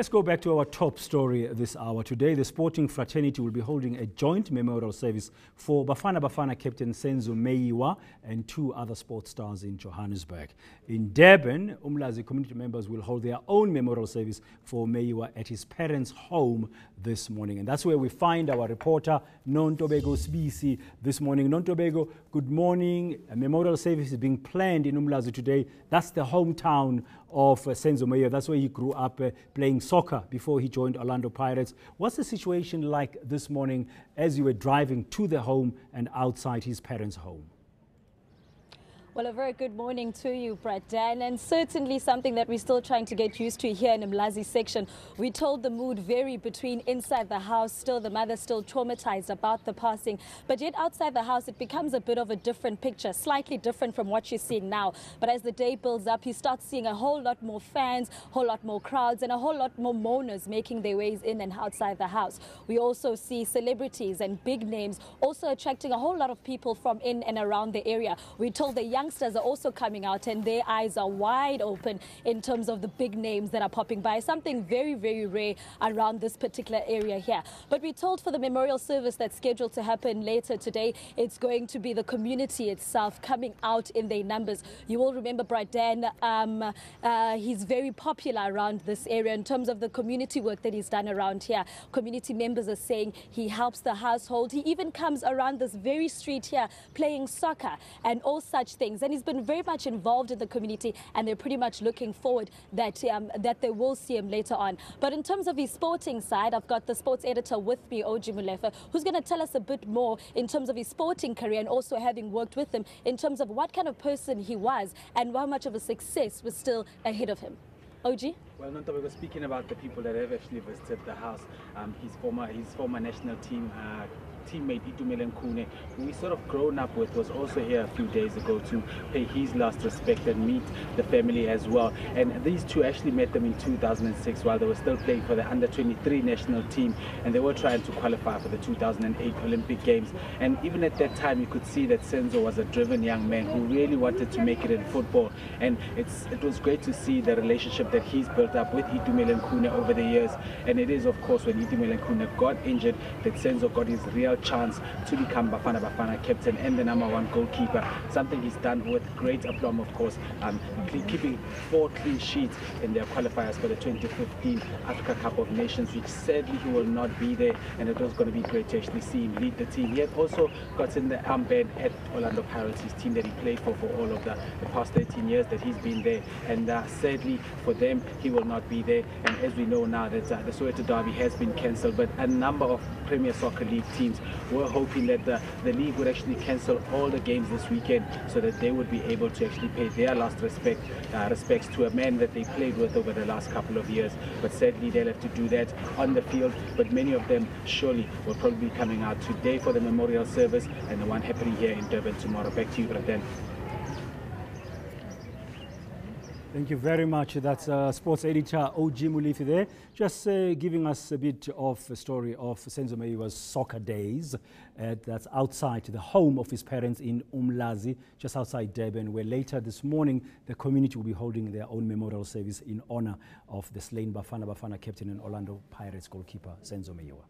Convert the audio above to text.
Let's go back to our top story this hour. Today, the sporting fraternity will be holding a joint memorial service for Bafana captain Senzo Meyiwa and two other sports stars in Johannesburg. In Durban, Umlazi community members will hold their own memorial service for Meyiwa at his parents' home this morning. And that's where we find our reporter, Nontobeko Sibisi, this morning. Nontobeko, good morning. A memorial service is being planned in Umlazi today. That's the hometown of Senzo Meyiwa. That's where he grew up playing soccer before he joined Orlando Pirates. What's the situation like this morning as you were driving to the home and outside his parents' home? Well, a very good morning to you, Brad Dan, and certainly something that we're still trying to get used to here in Umlazi section. We told the mood vary between inside the house, still the mother still traumatized about the passing, but yet outside the house it becomes a bit of a different picture, slightly different from what you're seeing now. But as the day builds up, you start seeing a whole lot more fans, a whole lot more crowds, and a whole lot more mourners making their ways in and outside the house. We also see celebrities and big names also attracting a whole lot of people from in and around the area. We're told the youngsters are also coming out and their eyes are wide open in terms of the big names that are popping by, something very, very rare around this particular area here. But we're told for the memorial service that's scheduled to happen later today, it's going to be the community itself coming out in their numbers. You will remember Brad Dan, he's very popular around this area in terms of the community work that he's done around here. Community members are saying he helps the household. He even comes around this very street here playing soccer and all such things. And he's been very much involved in the community, and they're pretty much looking forward that they will see him later on. But in terms of his sporting side, I've got the sports editor with me, Molefe, who's going to tell us a bit more in terms of his sporting career and also having worked with him in terms of what kind of person he was and how much of a success was still ahead of him. OG? Well, Nontobeko, speaking about the people that have actually visited the house, his former national teammate Itumeleng Khune, who we sort of grown up with, was also here a few days ago to pay his last respect and meet the family as well. And these two actually met them in 2006 while they were still playing for the under-23 national team, and they were trying to qualify for the 2008 Olympic Games. And even at that time you could see that Senzo was a driven young man who really wanted to make it in football. And it was great to see the relationship that he's built up with Itumeleng Khune over the years. And it is, of course, when Itumeleng Khune got injured that Senzo got his real chance to become Bafana captain and the #1 goalkeeper, something he's done with great aplomb, of course, keeping 4 clean sheets in their qualifiers for the 2015 Africa Cup of Nations, which sadly he will not be there, and it was going to be great to actually see him lead the team. He had also gotten the armband at Orlando Pirates, his team that he played for all of the past 13 years that he's been there, and sadly for them he will not be there. And as we know now that the Soweto Derby has been cancelled, but a number of Premier Soccer League teams were hoping that the league would actually cancel all the games this weekend so that they would be able to actually pay their last respects to a man that they played with over the last couple of years. But sadly they'll have to do that on the field, but many of them surely will probably be coming out today for the memorial service and the one happening here in Durban tomorrow. Back to you, Brad. Thank you very much. That's sports editor Molefe there, just giving us a bit of a story of Senzo Meyiwa's soccer days. That's outside the home of his parents in Umlazi, just outside Durban, where later this morning the community will be holding their own memorial service in honor of the slain Bafana captain and Orlando Pirates goalkeeper Senzo Meyiwa.